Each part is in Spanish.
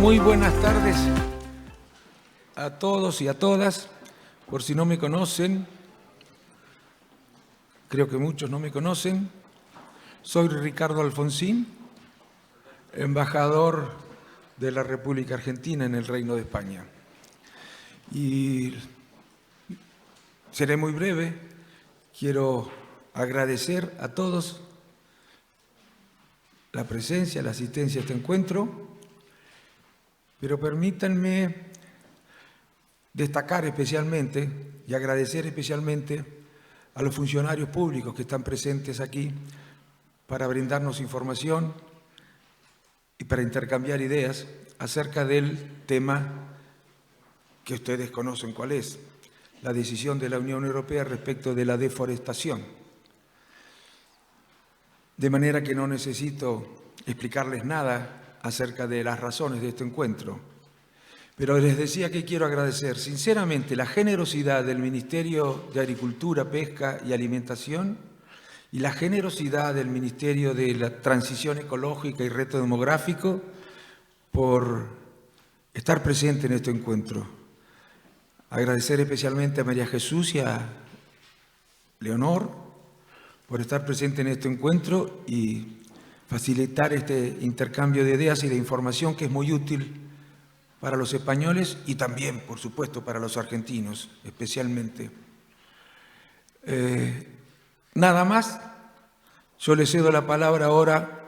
Muy buenas tardes a todos y a todas. Por si no me conocen, creo que muchos no me conocen, soy Ricardo Alfonsín, embajador de la República Argentina en el Reino de España. Y seré muy breve. Quiero agradecer a todos la presencia, la asistencia a este encuentro, pero permítanme destacar especialmente y agradecer especialmente a los funcionarios públicos que están presentes aquí para brindarnos información y para intercambiar ideas acerca del tema que ustedes conocen cuál es, la decisión de la Unión Europea respecto de la deforestación. De manera que no necesito explicarles nada acerca de las razones de este encuentro. Pero les decía que quiero agradecer sinceramente la generosidad del Ministerio de Agricultura, Pesca y Alimentación y la generosidad del Ministerio de la Transición Ecológica y Reto Demográfico por estar presente en este encuentro. Agradecer especialmente a María Jesús y a Leonor por estar presente en este encuentro y facilitar este intercambio de ideas y de información que es muy útil para los españoles y también, por supuesto, para los argentinos, especialmente. Nada más, yo le cedo la palabra ahora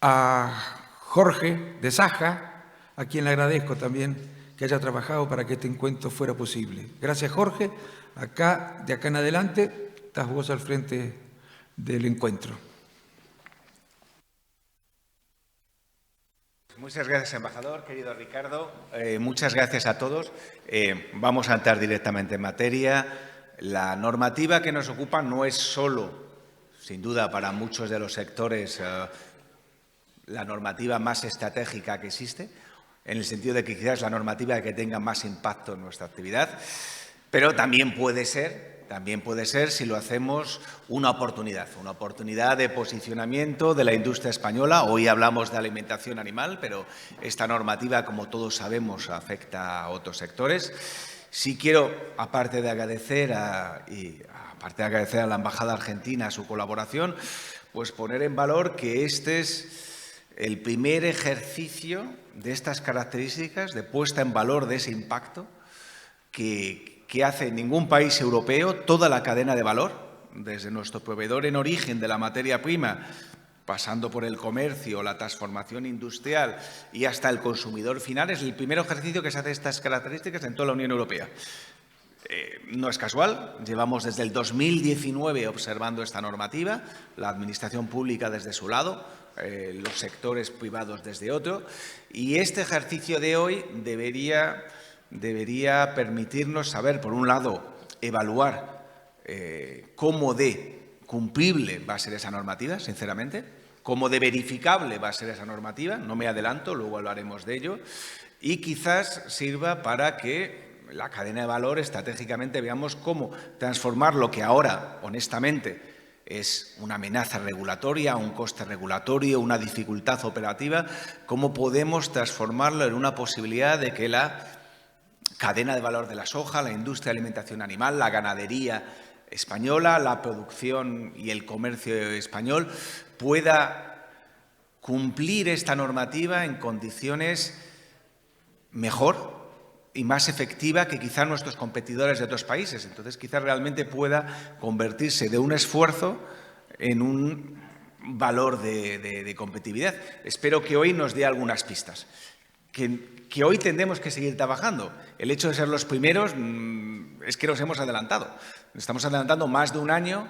a Jorge de Saja, a quien le agradezco también que haya trabajado para que este encuentro fuera posible. Gracias, Jorge. De acá en adelante, estás vos al frente del encuentro. Muchas gracias, embajador, querido Ricardo. Muchas gracias a todos. Vamos a entrar directamente en materia. La normativa que nos ocupa no es solo, sin duda, para muchos de los sectores, la normativa más estratégica que existe, en el sentido de que quizás la normativa que tenga más impacto en nuestra actividad, pero también puede ser si lo hacemos una oportunidad de posicionamiento de la industria española. Hoy hablamos de alimentación animal, pero esta normativa, como todos sabemos, afecta a otros sectores. Sí quiero, aparte de agradecer a la Embajada Argentina su colaboración, pues poner en valor que este es el primer ejercicio de estas características, de puesta en valor de ese impacto que hace ningún país europeo, toda la cadena de valor, desde nuestro proveedor en origen de la materia prima, pasando por el comercio, la transformación industrial y hasta el consumidor final. Es el primer ejercicio que se hace de estas características en toda la Unión Europea. No es casual, llevamos desde el 2019 observando esta normativa, la Administración pública desde su lado, los sectores privados desde otro, y este ejercicio de hoy debería permitirnos saber, por un lado, evaluar cómo de cumplible va a ser esa normativa, sinceramente, cómo de verificable va a ser esa normativa, no me adelanto, luego hablaremos de ello, y quizás sirva para que la cadena de valor estratégicamente veamos cómo transformar lo que ahora, honestamente, es una amenaza regulatoria, un coste regulatorio, una dificultad operativa, cómo podemos transformarlo en una posibilidad de que la cadena de valor de la soja, la industria de alimentación animal, la ganadería española, la producción y el comercio español pueda cumplir esta normativa en condiciones mejor y más efectiva que quizá nuestros competidores de otros países. Entonces, quizá realmente pueda convertirse de un esfuerzo en un valor de competitividad. Espero que hoy nos dé algunas pistas. Que hoy tendremos que seguir trabajando. El hecho de ser los primeros es que nos hemos adelantado. Estamos adelantando más de un año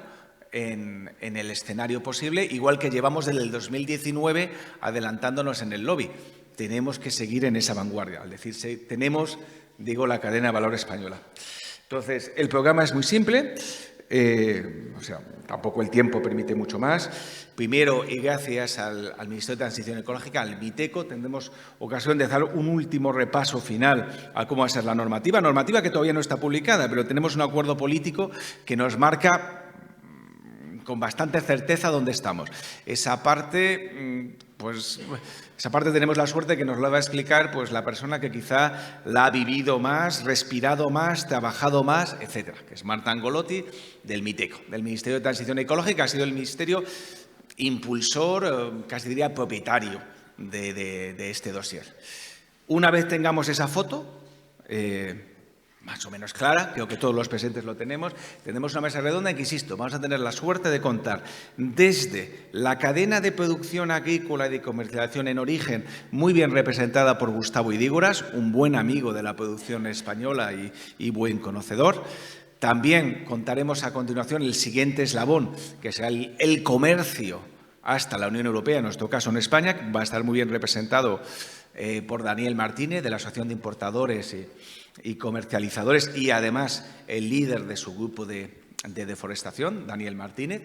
en el escenario posible, igual que llevamos desde el 2019 adelantándonos en el lobby. Tenemos que seguir en esa vanguardia. Al decirse tenemos, digo, la cadena de valor española. Entonces, el programa es muy simple. Tampoco el tiempo permite mucho más. Primero, y gracias al Ministerio de Transición Ecológica, al MITECO, tendremos ocasión de hacer un último repaso final a cómo va a ser la normativa que todavía no está publicada, pero tenemos un acuerdo político que nos marca con bastante certeza dónde estamos. Esa parte pues esa parte tenemos la suerte que nos la va a explicar pues la persona que quizá la ha vivido más, respirado más, trabajado más, etcétera, que es Marta Angolotti del MITECO, del Ministerio de Transición Ecológica. Ha sido el ministerio impulsor, casi diría propietario de este dossier. Una vez tengamos esa foto, más o menos clara, creo que todos los presentes lo tenemos una mesa redonda en que, insisto, vamos a tener la suerte de contar desde la cadena de producción agrícola y de comercialización en origen, muy bien representada por Gustavo Idígoras, un buen amigo de la producción española y buen conocedor. También contaremos a continuación el siguiente eslabón, que será el comercio hasta la Unión Europea, en nuestro caso en España, que va a estar muy bien representado por Daniel Martínez, de la Asociación de Importadores y Comercializadores, y además el líder de su grupo de deforestación, Daniel Martínez.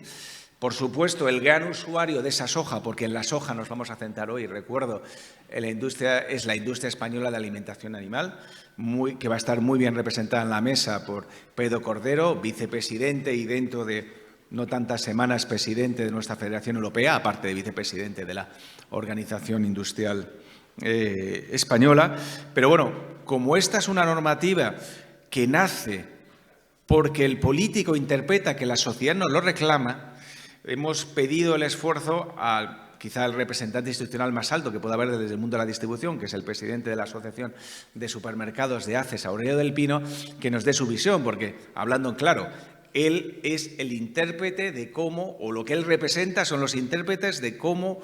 Por supuesto, el gran usuario de esa soja, porque en la soja nos vamos a centrar hoy, recuerdo, en la industria, es la industria española de alimentación animal, que va a estar muy bien representada en la mesa por Pedro Cordero, vicepresidente y dentro de no tantas semanas presidente de nuestra Federación Europea, aparte de vicepresidente de la Organización Industrial Española. Pero bueno, como esta es una normativa que nace porque el político interpreta que la sociedad nos lo reclama, hemos pedido el esfuerzo quizá al representante institucional más alto que pueda haber desde el mundo de la distribución, que es el presidente de la Asociación de Supermercados de ACES, Aurelio del Pino, que nos dé su visión, porque, hablando en claro, él es el intérprete de cómo, o lo que él representa son los intérpretes de cómo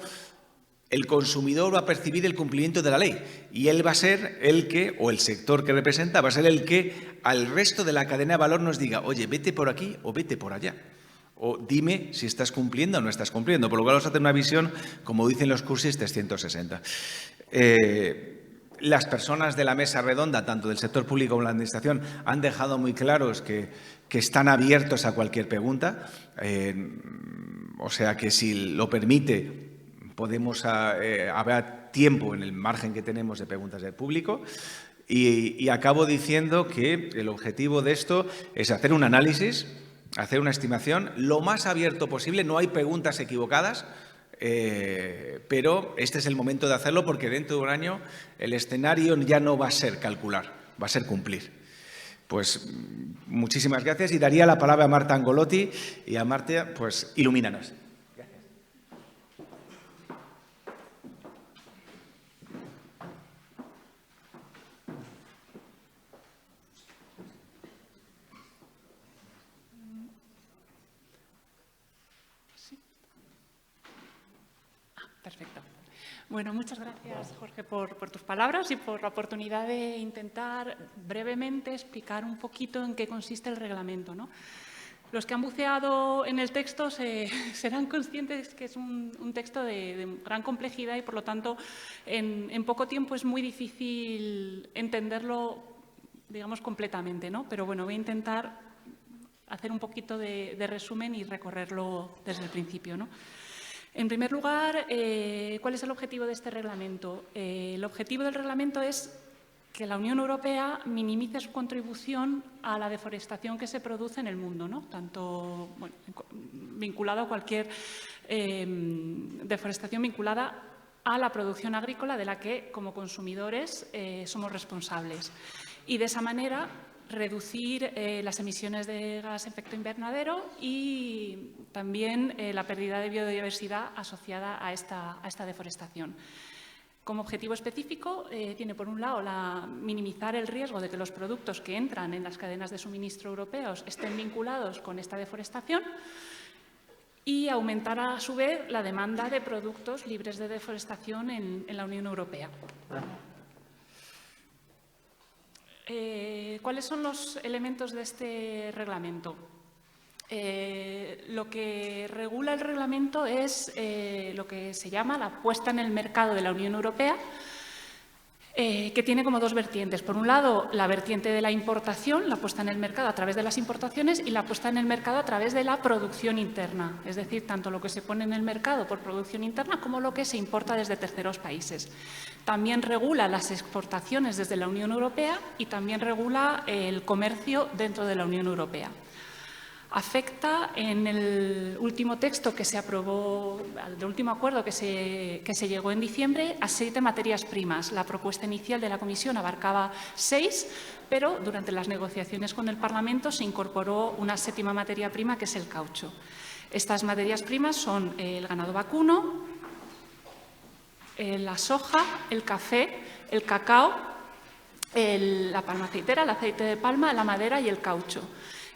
el consumidor va a percibir el cumplimiento de la ley. Y él va a ser el que, o el sector que representa, va a ser el que al resto de la cadena de valor nos diga, oye, vete por aquí o vete por allá. O dime si estás cumpliendo o no estás cumpliendo. Por lo cual vamos a tener una visión, como dicen los cursis, 360. Las personas de la mesa redonda, tanto del sector público como de la Administración, han dejado muy claros que están abiertos a cualquier pregunta. O sea que, si lo permite, podemos habrá tiempo en el margen que tenemos de preguntas del público. Y acabo diciendo que el objetivo de esto es hacer un análisis, hacer una estimación lo más abierto posible. No hay preguntas equivocadas, pero este es el momento de hacerlo, porque dentro de un año el escenario ya no va a ser calcular, va a ser cumplir. Pues muchísimas gracias y daría la palabra a Marta Angolotti. Y a Marta, pues ilumínanos. Perfecto. Bueno, muchas gracias, Jorge, por tus palabras y por la oportunidad de intentar brevemente explicar un poquito en qué consiste el reglamento, ¿no? Los que han buceado en el texto serán conscientes que es un texto de gran complejidad y, por lo tanto, en poco tiempo es muy difícil entenderlo, digamos, completamente, ¿no? Pero bueno, voy a intentar hacer un poquito de resumen y recorrerlo desde el principio, ¿no? En primer lugar, ¿cuál es el objetivo de este reglamento? El objetivo del reglamento es que la Unión Europea minimice su contribución a la deforestación que se produce en el mundo, ¿no? Tanto vinculado a cualquier deforestación vinculada a la producción agrícola de la que, como consumidores, somos responsables. Y de esa manera reducir las emisiones de gas efecto invernadero y también la pérdida de biodiversidad asociada a esta deforestación. Como objetivo específico, tiene por un lado minimizar el riesgo de que los productos que entran en las cadenas de suministro europeos estén vinculados con esta deforestación y aumentar a su vez la demanda de productos libres de deforestación en la Unión Europea. ¿Cuáles son los elementos de este reglamento? Lo que regula el reglamento es lo que se llama la puesta en el mercado de la Unión Europea, que tiene como dos vertientes. Por un lado, la vertiente de la importación, la puesta en el mercado a través de las importaciones, y la puesta en el mercado a través de la producción interna, es decir, tanto lo que se pone en el mercado por producción interna como lo que se importa desde terceros países. También regula las exportaciones desde la Unión Europea y también regula el comercio dentro de la Unión Europea. afecta en el último texto que se aprobó, el último acuerdo que se llegó en diciembre, a 7 materias primas. La propuesta inicial de la Comisión abarcaba 6, pero durante las negociaciones con el Parlamento se incorporó una 7ª materia prima, que es el caucho. Estas materias primas son el ganado vacuno, la soja, el café, el cacao, la palma aceitera, el aceite de palma, la madera y el caucho.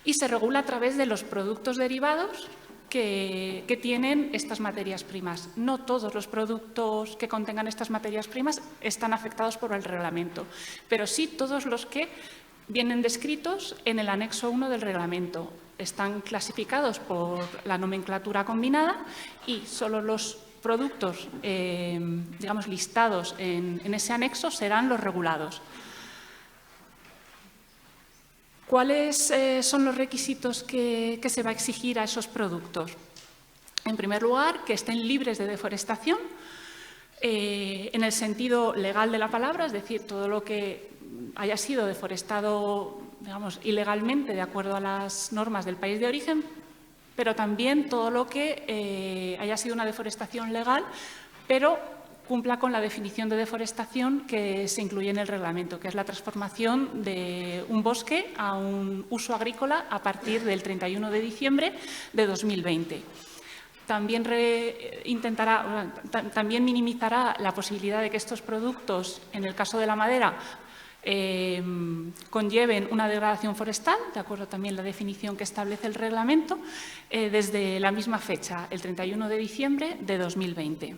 Y se regula a través de los productos derivados que tienen estas materias primas. No todos los productos que contengan estas materias primas están afectados por el reglamento, pero sí todos los que vienen descritos en el anexo 1 del reglamento. Están clasificados por la nomenclatura combinada y solo los productos digamos, listados en ese anexo serán los regulados. ¿Cuáles son los requisitos que se va a exigir a esos productos? En primer lugar, que estén libres de deforestación, en el sentido legal de la palabra, es decir, todo lo que haya sido deforestado, digamos, ilegalmente de acuerdo a las normas del país de origen, pero también todo lo que haya sido una deforestación legal, pero cumpla con la definición de deforestación que se incluye en el reglamento, que es la transformación de un bosque a un uso agrícola a partir del 31 de diciembre de 2020. También minimizará la posibilidad de que estos productos, en el caso de la madera, conlleven una degradación forestal, de acuerdo también a la definición que establece el reglamento, desde la misma fecha, el 31 de diciembre de 2020.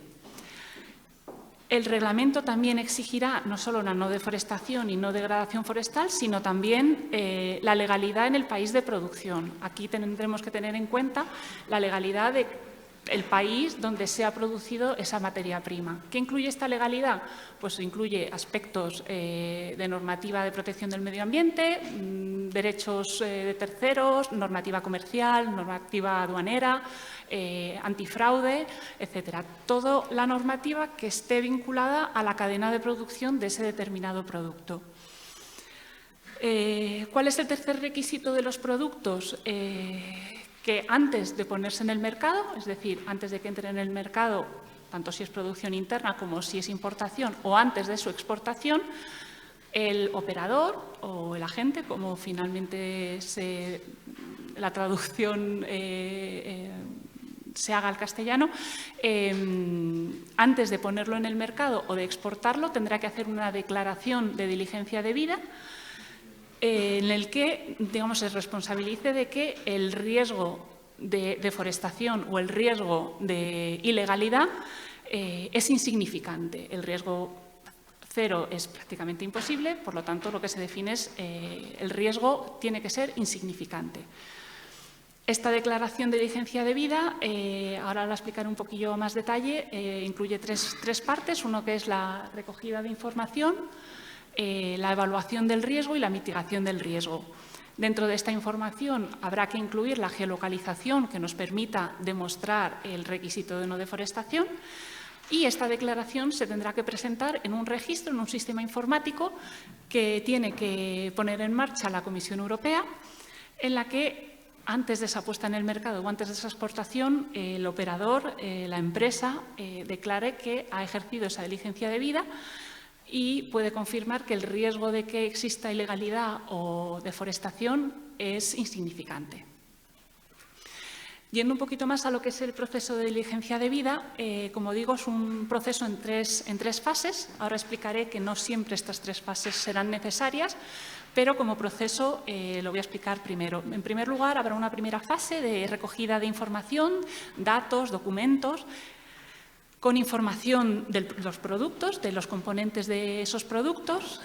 El reglamento también exigirá no solo la no deforestación y no degradación forestal, sino también la legalidad en el país de producción. Aquí tendremos que tener en cuenta la legalidad del país donde se ha producido esa materia prima. ¿Qué incluye esta legalidad? Pues incluye aspectos de normativa de protección del medio ambiente, derechos de terceros, normativa comercial, normativa aduanera, antifraude, etcétera. Toda la normativa que esté vinculada a la cadena de producción de ese determinado producto. ¿Cuál es el tercer requisito de los productos? Que antes de ponerse en el mercado, es decir, antes de que entre en el mercado, tanto si es producción interna como si es importación, o antes de su exportación, el operador o el agente, como finalmente la traducción se haga al castellano, antes de ponerlo en el mercado o de exportarlo, tendrá que hacer una declaración de diligencia debida en el que, digamos, se responsabilice de que el riesgo de deforestación o el riesgo de ilegalidad es insignificante. El riesgo cero es prácticamente imposible, por lo tanto, lo que se define es el riesgo tiene que ser insignificante. Esta declaración de diligencia debida, ahora la explicaré un poquillo más detalle, incluye tres partes. Uno que es la recogida de información, la evaluación del riesgo y la mitigación del riesgo. Dentro de esta información habrá que incluir la geolocalización que nos permita demostrar el requisito de no deforestación y esta declaración se tendrá que presentar en un registro, en un sistema informático que tiene que poner en marcha la Comisión Europea, en la que antes de esa puesta en el mercado o antes de esa exportación, el operador, la empresa, declare que ha ejercido esa diligencia debida y puede confirmar que el riesgo de que exista ilegalidad o deforestación es insignificante. Yendo un poquito más a lo que es el proceso de diligencia debida, como digo, es un proceso en tres fases. Ahora explicaré que no siempre estas 3 fases serán necesarias, pero como proceso lo voy a explicar primero. En primer lugar, habrá una primera fase de recogida de información, datos, documentos, con información de los productos, de los componentes de esos productos,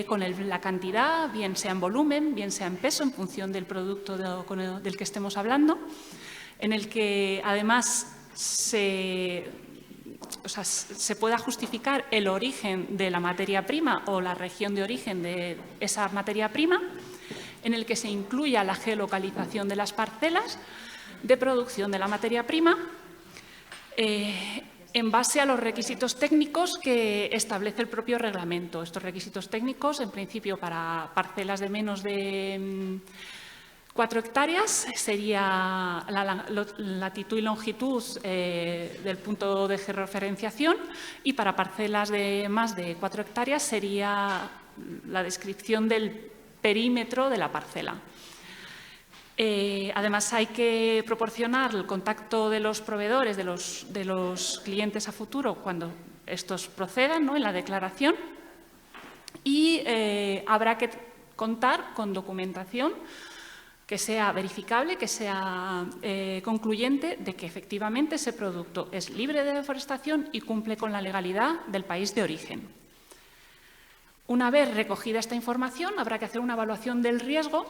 con la cantidad, bien sea en volumen, bien sea en peso, en función del producto del que estemos hablando, en el que además se pueda justificar el origen de la materia prima o la región de origen de esa materia prima, en el que se incluya la geolocalización de las parcelas de producción de la materia prima, en base a los requisitos técnicos que establece el propio reglamento. Estos requisitos técnicos, en principio, para parcelas de menos de 4 hectáreas sería la latitud y longitud del punto de georreferenciación, y para parcelas de más de 4 hectáreas sería la descripción del perímetro de la parcela. Además, hay que proporcionar el contacto de los proveedores, de los clientes a futuro, cuando estos procedan, ¿no?, en la declaración, y habrá que contar con documentación que sea verificable, que sea concluyente de que efectivamente ese producto es libre de deforestación y cumple con la legalidad del país de origen. Una vez recogida esta información, habrá que hacer una evaluación del riesgo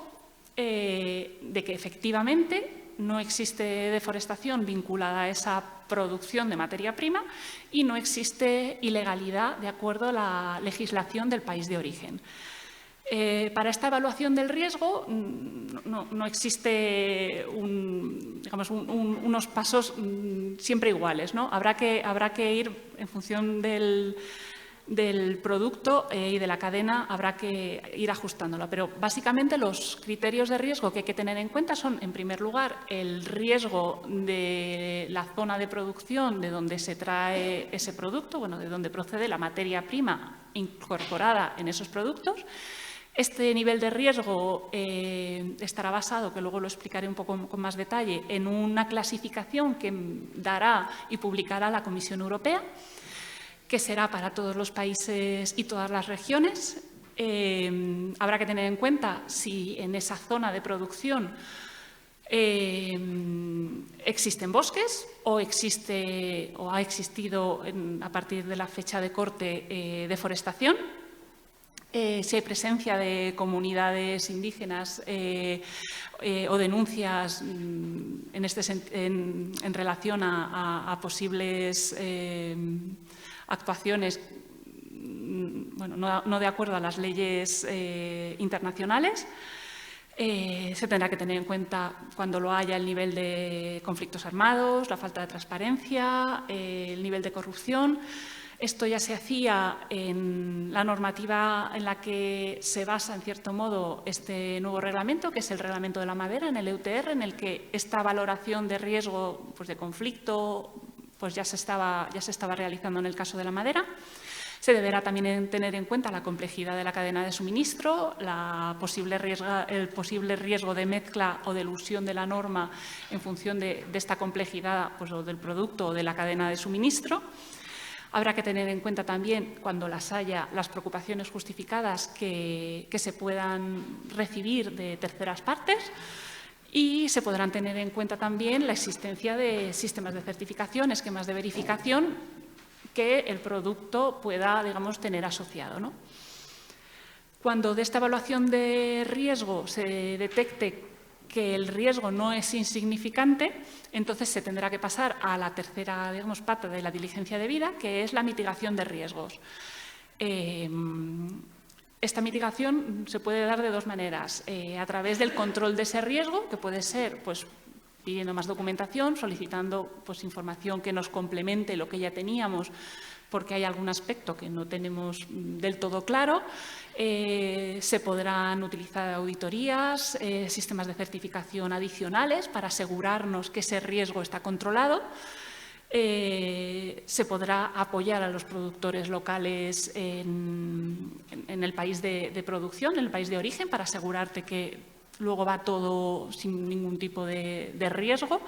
de que efectivamente no existe deforestación vinculada a esa producción de materia prima y no existe ilegalidad de acuerdo a la legislación del país de origen. Para esta evaluación del riesgo no existe unos pasos siempre iguales, ¿no? Habrá que ir en función del producto y de la cadena, habrá que ir ajustándolo. Pero básicamente los criterios de riesgo que hay que tener en cuenta son, en primer lugar, el riesgo de la zona de producción de donde se trae ese producto, bueno, de donde procede la materia prima incorporada en esos productos. Este nivel de riesgo estará basado, que luego lo explicaré un poco con más detalle, en una clasificación que dará y publicará la Comisión Europea, que será para todos los países y todas las regiones. Habrá que tener en cuenta si en esa zona de producción existen bosques o ha existido a partir de la fecha de corte deforestación. Si hay presencia de comunidades indígenas o denuncias en relación a posibles actuaciones no de acuerdo a las leyes internacionales. Se tendrá que tener en cuenta, cuando lo haya, el nivel de conflictos armados, la falta de transparencia, el nivel de corrupción. Esto ya se hacía en la normativa en la que se basa, en cierto modo, este nuevo reglamento, que es el Reglamento de la Madera, en el EUTR, en el que esta valoración de riesgo, pues, de conflicto, pues ya se estaba realizando en el caso de la madera. Se deberá también tener en cuenta la complejidad de la cadena de suministro, el posible riesgo de mezcla o de elusión de la norma en función de esta complejidad, pues, o del producto o de la cadena de suministro. Habrá que tener en cuenta también, cuando las haya, las preocupaciones justificadas que se puedan recibir de terceras partes, y se podrán tener en cuenta también la existencia de sistemas de certificación, esquemas de verificación que el producto pueda, digamos, tener asociado, ¿no? Cuando de esta evaluación de riesgo se detecte que el riesgo no es insignificante, entonces se tendrá que pasar a la tercera, digamos, pata de la diligencia debida, que es la mitigación de riesgos. Esta mitigación se puede dar de dos maneras: a través del control de ese riesgo, que puede ser, pues, pidiendo más documentación, solicitando, pues, información que nos complemente lo que ya teníamos, porque hay algún aspecto que no tenemos del todo claro. Se podrán utilizar auditorías, sistemas de certificación adicionales para asegurarnos que ese riesgo está controlado. Se podrá apoyar a los productores locales en el país de producción, en el país de origen, para asegurarte que luego va todo sin ningún tipo de riesgo.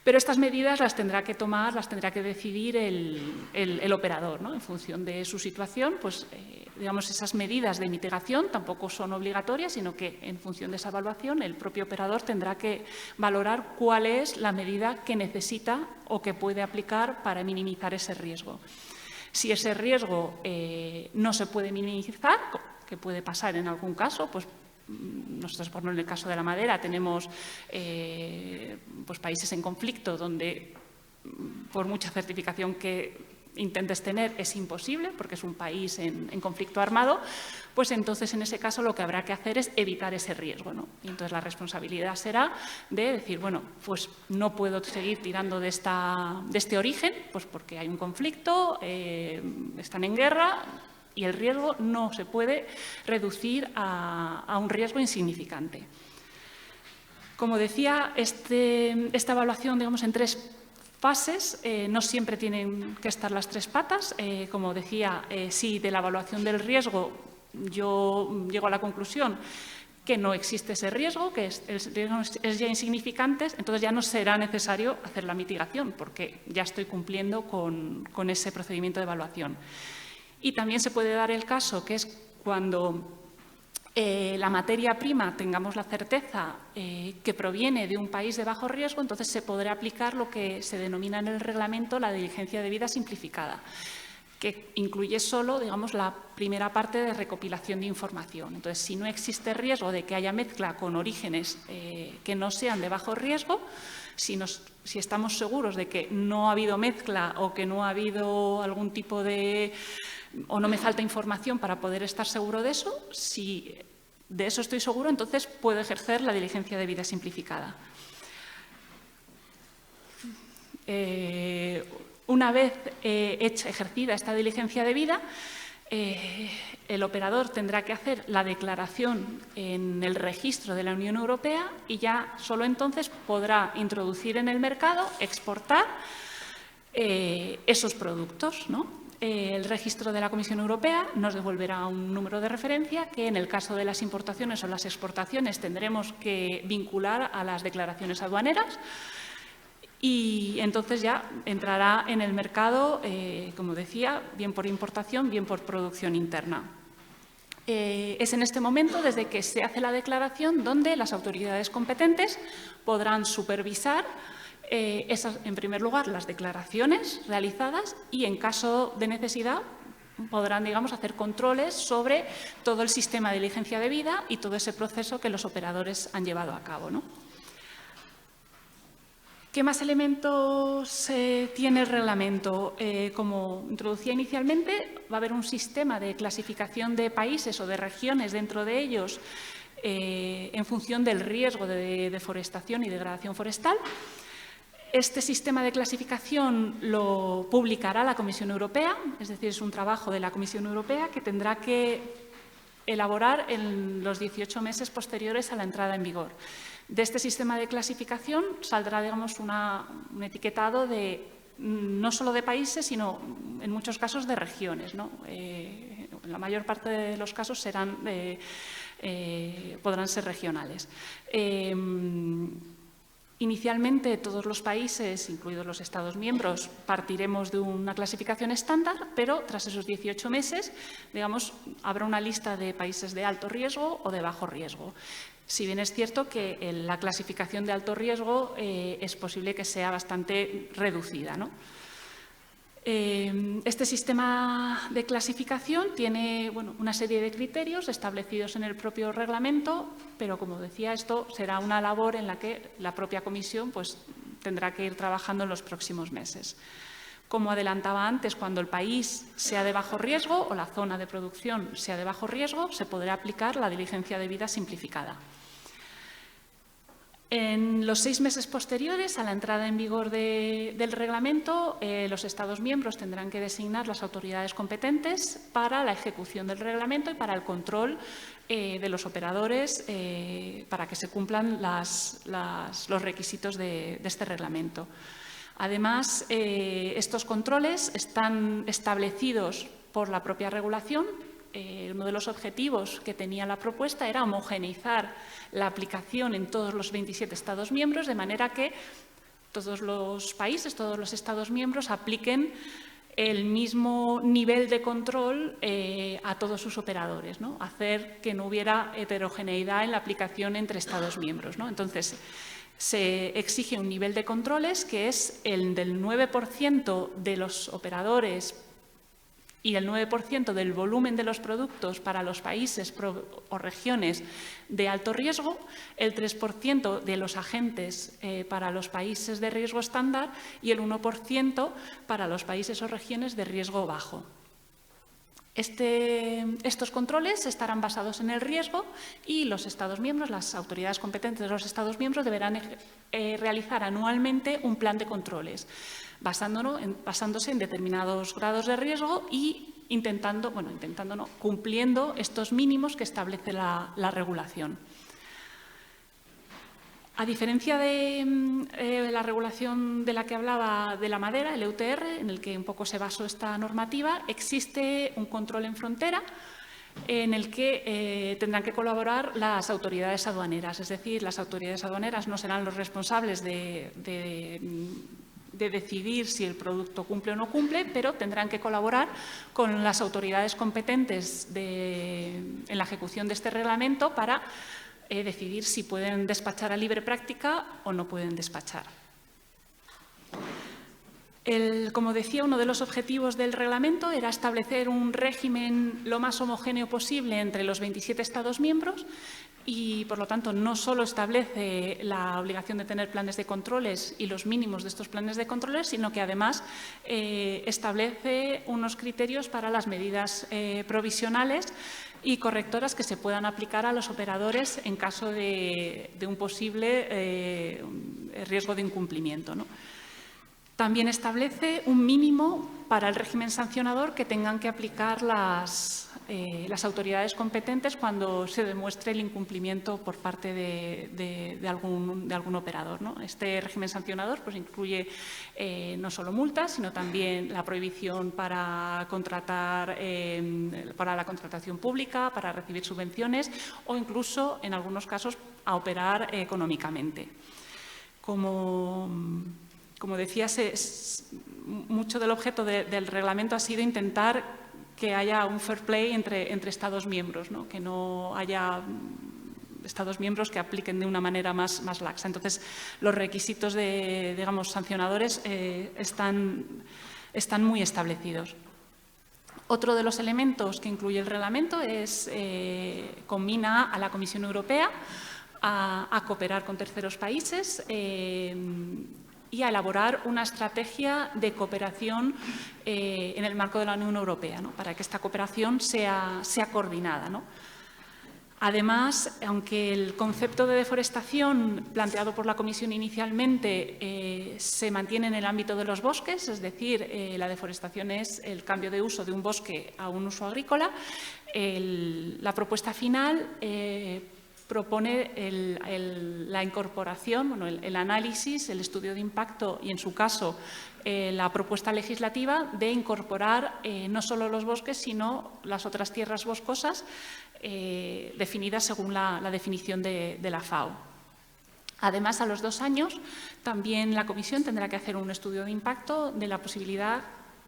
Pero estas medidas las tendrá que tomar, las tendrá que decidir el operador, ¿no? En función de su situación, pues, digamos, esas medidas de mitigación tampoco son obligatorias, sino que en función de esa evaluación el propio operador tendrá que valorar cuál es la medida que necesita o que puede aplicar para minimizar ese riesgo. Si ese riesgo no se puede minimizar, que puede pasar en algún caso, pues nosotros, por ejemplo, en el caso de la madera, tenemos pues, países en conflicto donde, por mucha certificación que intentes tener, es imposible, porque es un país en conflicto armado, pues entonces en ese caso lo que habrá que hacer es evitar ese riesgo, ¿no? Y entonces la responsabilidad será de decir, bueno, pues no puedo seguir tirando de este origen, pues porque hay un conflicto, están en guerra, y el riesgo no se puede reducir a un riesgo insignificante. Como decía, esta evaluación, digamos, en 3 fases, no siempre tienen que estar las 3 patas. Como decía, si de la evaluación del riesgo yo llego a la conclusión que no existe ese riesgo, que el riesgo es ya insignificante, entonces ya no será necesario hacer la mitigación, porque ya estoy cumpliendo con ese procedimiento de evaluación. Y también se puede dar el caso que es cuando la materia prima tengamos la certeza que proviene de un país de bajo riesgo, entonces se podrá aplicar lo que se denomina en el reglamento la diligencia debida simplificada, que incluye solo, digamos, la primera parte de recopilación de información. Entonces, si no existe riesgo de que haya mezcla con orígenes que no sean de bajo riesgo, si estamos seguros de que no ha habido mezcla o que no ha habido algún tipo de... o no me falta información para poder estar seguro de eso, si de eso estoy seguro, entonces puedo ejercer la diligencia debida simplificada. Una vez ejercida esta diligencia debida, el operador tendrá que hacer la declaración en el registro de la Unión Europea y ya solo entonces podrá introducir en el mercado, exportar esos productos, ¿no? El registro de la Comisión Europea nos devolverá un número de referencia que en el caso de las importaciones o las exportaciones tendremos que vincular a las declaraciones aduaneras. Y entonces ya entrará en el mercado, como decía, bien por importación, bien por producción interna. Es en este momento, desde que se hace la declaración, donde las autoridades competentes podrán supervisar en primer lugar, las declaraciones realizadas y, en caso de necesidad, podrán, digamos, hacer controles sobre todo el sistema de diligencia debida y todo ese proceso que los operadores han llevado a cabo, ¿no? ¿Qué más elementos tiene el reglamento? Como introducía inicialmente, va a haber un sistema de clasificación de países o de regiones dentro de ellos en función del riesgo de deforestación y degradación forestal. Este sistema de clasificación lo publicará la Comisión Europea, es decir, es un trabajo de la Comisión Europea que tendrá que elaborar en los 18 meses posteriores a la entrada en vigor. De este sistema de clasificación saldrá, digamos, un etiquetado de no solo de países, sino en muchos casos de regiones, ¿no? En la mayor parte de los casos podrán ser regionales. Inicialmente, todos los países, incluidos los Estados miembros, partiremos de una clasificación estándar, pero tras esos 18 meses, digamos, habrá una lista de países de alto riesgo o de bajo riesgo. Si bien es cierto que la clasificación de alto riesgo es posible que sea bastante reducida, ¿no? Este sistema de clasificación tiene, bueno, una serie de criterios establecidos en el propio reglamento, pero, como decía, esto será una labor en la que la propia Comisión pues, tendrá que ir trabajando en los próximos meses. Como adelantaba antes, cuando el país sea de bajo riesgo o la zona de producción sea de bajo riesgo, se podrá aplicar la diligencia debida simplificada. En los 6 meses posteriores a la entrada en vigor del reglamento, los Estados miembros tendrán que designar las autoridades competentes para la ejecución del reglamento y para el control de los operadores para que se cumplan los requisitos de este reglamento. Además, estos controles están establecidos por la propia regulación. Uno de los objetivos que tenía la propuesta era homogeneizar la aplicación en todos los 27 Estados miembros, de manera que todos los países, todos los Estados miembros apliquen el mismo nivel de control a todos sus operadores, ¿no? Hacer que no hubiera heterogeneidad en la aplicación entre Estados miembros, ¿no? Entonces, se exige un nivel de controles que es el del 9% de los operadores y el 9% del volumen de los productos para los países o regiones de alto riesgo, el 3% de los agentes para los países de riesgo estándar y el 1% para los países o regiones de riesgo bajo. Estos controles estarán basados en el riesgo y los Estados miembros, las autoridades competentes de los Estados miembros deberán realizar anualmente un plan de controles, basándose en determinados grados de riesgo y cumpliendo estos mínimos que establece la regulación. A diferencia de la regulación de la que hablaba de la madera, el EUTR, en el que un poco se basó esta normativa, existe un control en frontera en el que tendrán que colaborar las autoridades aduaneras. Es decir, las autoridades aduaneras no serán los responsables de decidir si el producto cumple o no cumple, pero tendrán que colaborar con las autoridades competentes en la ejecución de este reglamento para decidir si pueden despachar a libre práctica o no pueden despachar. Como decía, uno de los objetivos del reglamento era establecer un régimen lo más homogéneo posible entre los 27 Estados miembros y, por lo tanto, no solo establece la obligación de tener planes de controles y los mínimos de estos planes de controles, sino que, además, establece unos criterios para las medidas provisionales y correctoras que se puedan aplicar a los operadores en caso de un posible riesgo de incumplimiento, ¿no? También establece un mínimo para el régimen sancionador que tengan que aplicar las autoridades competentes cuando se demuestre el incumplimiento por parte de algún operador, ¿no? Este régimen sancionador pues, incluye no solo multas, sino también la prohibición para contratar, para la contratación pública, para recibir subvenciones o incluso, en algunos casos, a operar económicamente. Como decía, mucho del objeto del reglamento ha sido intentar que haya un fair play entre Estados miembros, ¿no? Que no haya Estados miembros que apliquen de una manera más laxa. Entonces, los requisitos digamos, sancionadores están muy establecidos. Otro de los elementos que incluye el reglamento combina a la Comisión Europea a cooperar con terceros países y a elaborar una estrategia de cooperación en el marco de la Unión Europea, ¿no? Para que esta cooperación sea coordinada, ¿no? Además, aunque el concepto de deforestación planteado por la Comisión inicialmente se mantiene en el ámbito de los bosques, es decir, la deforestación es el cambio de uso de un bosque a un uso agrícola, la propuesta final propone la incorporación, bueno, el análisis, el estudio de impacto y, en su caso, la propuesta legislativa de incorporar no solo los bosques, sino las otras tierras boscosas definidas según la definición de la FAO. Además, a los 2 años, también la Comisión tendrá que hacer un estudio de impacto de la posibilidad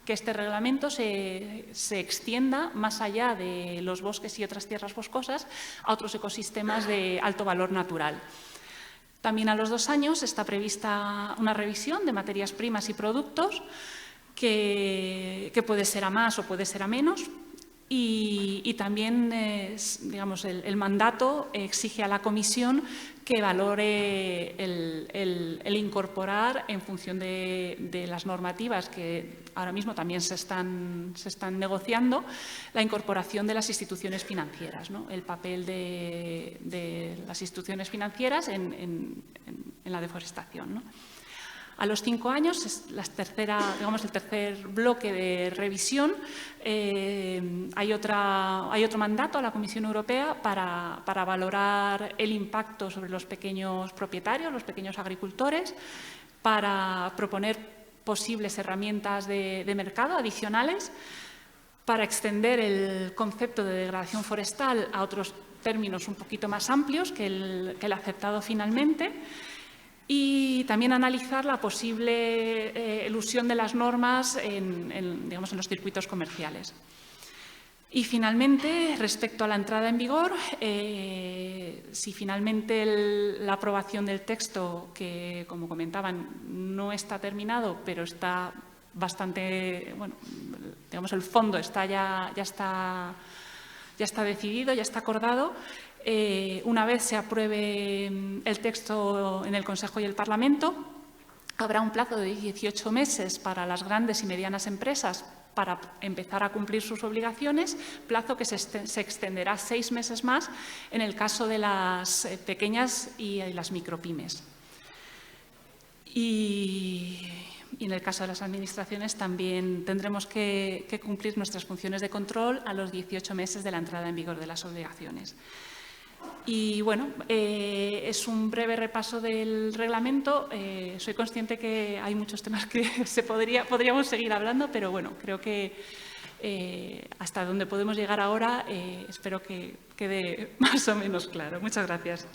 que este reglamento se extienda más allá de los bosques y otras tierras boscosas a otros ecosistemas de alto valor natural. También a los 2 años está prevista una revisión de materias primas y productos que puede ser a más o puede ser a menos. Y también, digamos, el mandato exige a la Comisión que valore el incorporar, en función de las normativas que ahora mismo también se están negociando, la incorporación de las instituciones financieras, ¿no? El papel de las instituciones financieras en la deforestación, ¿no? A los 5 años, es el tercer bloque de revisión, hay otro mandato a la Comisión Europea para valorar el impacto sobre los pequeños propietarios, los pequeños agricultores, para proponer posibles herramientas de mercado adicionales, para extender el concepto de degradación forestal a otros términos un poquito más amplios que el aceptado finalmente, y también analizar la posible elusión de las normas en los circuitos comerciales. Y finalmente, respecto a la entrada en vigor, si finalmente la aprobación del texto, que como comentaban no está terminado, pero está bastante, bueno, digamos, el fondo ya está decidido, ya está acordado. Una vez se apruebe el texto en el Consejo y el Parlamento, habrá un plazo de 18 meses para las grandes y medianas empresas para empezar a cumplir sus obligaciones, plazo que se extenderá 6 meses más en el caso de las pequeñas y las micropymes. Y en el caso de las administraciones también tendremos que cumplir nuestras funciones de control a los 18 meses de la entrada en vigor de las obligaciones. Y bueno, es un breve repaso del reglamento. Soy consciente que hay muchos temas que podríamos seguir hablando, pero bueno, creo que hasta donde podemos llegar ahora espero que quede más o menos claro. Muchas gracias.